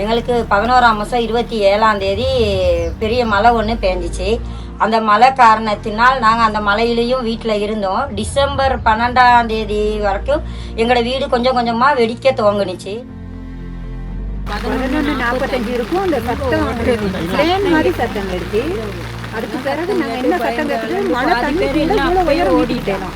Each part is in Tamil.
எங்களுக்கு 11ஆம் மாதம் 27ஆம் தேதி பெரிய மழை ஒன்று பெஞ்சிச்சு. அந்த மழை காரணத்தினால் நாங்கள் அந்த மழையிலையும் வீட்டில் இருந்தோம். டிசம்பர் 12ஆம் தேதி வரைக்கும் எங்களோட வீடு கொஞ்சம் கொஞ்சமாக வெடிக்க துவங்குனுச்சு. 11:45 இருக்கும். அந்த சத்தம் மாதிரி சத்தம் எடுத்து அதுக்கு பிறகு நாங்கள் என்ன சத்தம் கேட்குறது, மழை தண்ணி இவ்வளோ உயரம் ஓடிட்டேன்.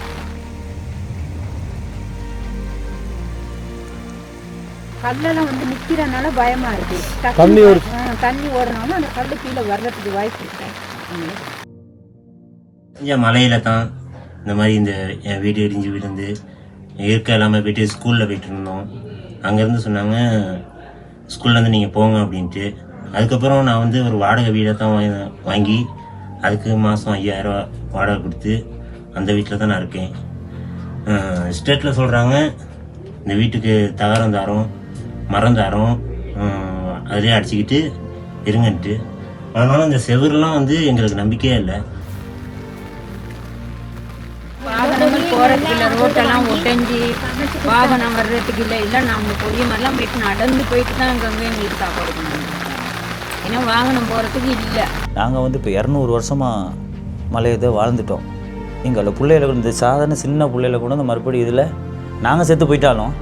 கல்லெல்லாம் வந்து நிற்கிறனால பயமா இருக்கு. தண்ணி ஓடுறனால அந்த கல்லு கீழே வர்றதுக்கு வாய்ப்பு இருக்கு. மலையில தான் இந்த மாதிரி இந்த என் வீடு இடிஞ்சு விழுந்து இருக்க எல்லாமே போயிட்டு ஸ்கூலில் போயிட்டு இருந்தோம். அங்கேருந்து சொன்னாங்க ஸ்கூல்லேருந்து நீங்கள் போங்க அப்படின்ட்டு. அதுக்கப்புறம் நான் வந்து ஒரு வாடகை வீடை தான் வாங்கி அதுக்கு மாதம் 5000 ரூபா வாடகை கொடுத்து அந்த வீட்டில் தான் நான் இருக்கேன். ஸ்டேட்டில் சொல்கிறாங்க இந்த வீட்டுக்கு தகரம் தாரோம் மரம் தாரோம் அதிலே அடிச்சுக்கிட்டு இருங்கன்ட்டு. அதனால இந்த செவரெலாம் வந்து எங்களுக்கு நம்பிக்கையே இல்லை. வாகனங்கள் போகிறதுக்கு இல்லை, ரோட்டெல்லாம் ஒட்டஞ்சி வாகனம் வர்றதுக்கு இல்லை. இல்லை நாங்கள் பொடிய மாதிரிலாம் போயிட்டு நடந்து போயிட்டு தான் அங்கங்கே எங்களுக்கு சாப்பாடு பண்ணணும். ஏன்னா வாகனம் போகிறதுக்கு இல்லை. நாங்கள் வந்து இப்போ 200 வருஷமாக மலையதை வாழ்ந்துட்டோம். எங்களை பிள்ளைகளை இந்த சாதாரண சின்ன பிள்ளைகளை கூட அந்த மறுபடியும் இதில் நாங்கள் செத்து போயிட்டாலும்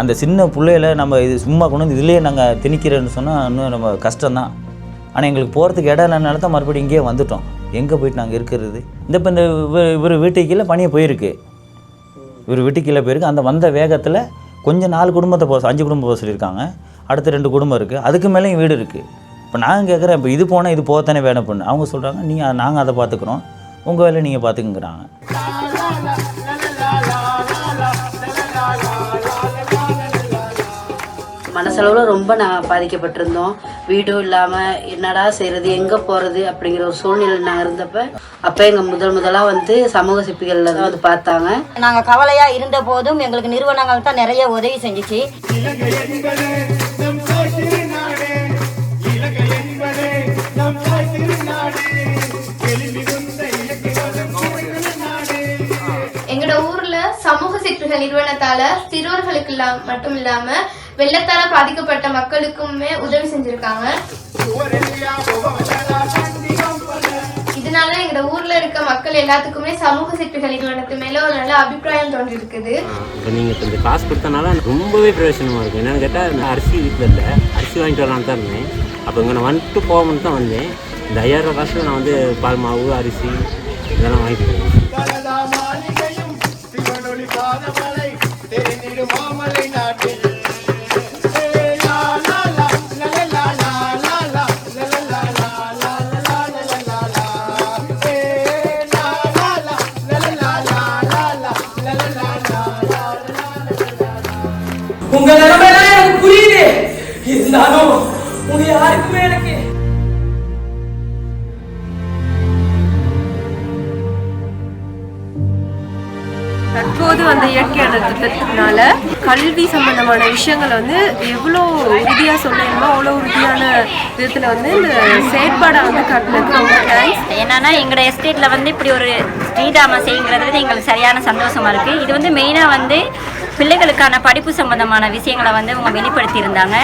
அந்த சின்ன பிள்ளைகளை நம்ம இது சும்மா கொண்டு வந்து இதிலே நாங்கள் திணிக்கிறேன்னு சொன்னால் இன்னும் நம்ம கஷ்டம்தான். ஆனால் எங்களுக்கு போகிறதுக்கு இடம் இல்லைனால தான் மறுபடியும் இங்கேயே வந்துட்டோம். எங்கே போயிட்டு நாங்கள் இருக்கிறது? இப்போ இந்த இவர் வீட்டுக்கு கீழே பணியை போயிருக்கு, இவர் வீட்டுக்கு கீழே போயிருக்கு. அந்த வந்த வேகத்தில் கொஞ்சம் 4 குடும்பத்தை 5 குடும்பம் போக சொல்லியிருக்காங்க. அடுத்த 2 குடும்பம் இருக்குது, அதுக்கு மேலேயும் வீடு இருக்குது. இப்போ நாங்கள் கேட்குறேன், இப்போ இது போனால் இது போகத்தானே வேணும் பொண்ணு. அவங்க சொல்கிறாங்க நாங்கள் அதை பார்த்துக்குறோம், உங்கள் வேலை நீங்கள் பார்த்துக்குங்கிறாங்க. மனசளவில் ரொம்ப நான் பாதிக்கப்பட்டிருந்தோம். வீடும் இல்லாமல் என்னடா செய்கிறது, எங்கே போகிறது அப்படிங்கிற ஒரு சூழ்நிலை நாங்கள் இருந்தப்போ அப்போ எங்கள் முதலாக வந்து சமூக சிற்பிகளில் தான் வந்து பார்த்தாங்க. நாங்கள் கவலையாக இருந்த போதும் எங்களுக்கு நிறுவனங்கள் தான் நிறைய உதவி செஞ்சிச்சு. எங்களோட ஊர்ல சமூக சிற்பிகள் நிறுவனத்தால சிறுவர்களுக்கு மட்டும் இல்லாம வெள்ளத்தால பாதிக்கப்பட்ட மக்களுக்குமே உதவி செஞ்சிருக்காங்க. இதனால எங்க ஊர்ல இருக்க மக்கள் எல்லாத்துக்குமே சமூக சிற்பிகள் நிறுவனத்து மேல ஒரு நல்ல அபிப்பிராயம் தோன்றிருக்குது. இப்போ நீங்கள் கொஞ்சம் காசு கொடுத்தனால ரொம்பவே பிரயோஜனமாக இருக்கும். என்னென்னு கேட்டால் அரிசி வீட்டில் இல்லை, அரிசி வாங்கிட்டு வரலான்னு தான் இருந்தேன். அப்போ இங்கே நான் வந்துட்டு போகணுன்னு தான் வந்தேன். இந்த 5000 ரூபா காசில் நான் வந்து பால் மாவு அரிசி இதெல்லாம் வாங்கிட்டு போவேன். உங்க நிலைமையெல்லாம் எனக்கு புரியுது, இருந்தாலும் உங்க யாருக்குமே எனக்கு தற்போது அந்த இயற்கை திட்டத்தினால கல்வி சம்பந்தமான விஷயங்களை வந்து எவ்வளோ உறுதியாக சொல்லணுமோ அவ்வளோ உறுதியான விதத்தில் வந்து இந்த செயற்பாடை வந்து காட்டினதுக்கு ரொம்ப தேங்க்ஸ். என்னன்னா எங்களோட எஸ்டேட்டில் வந்து இப்படி ஒரு ஸ்ரீராம செய்யுங்கிறது வந்து எங்களுக்கு சரியான சந்தோஷமாக இருக்குது. இது வந்து மெயினாக வந்து பிள்ளைகளுக்கான படிப்பு சம்பந்தமான விஷயங்களை வந்து அவங்க வெளிப்படுத்தி இருந்தாங்க.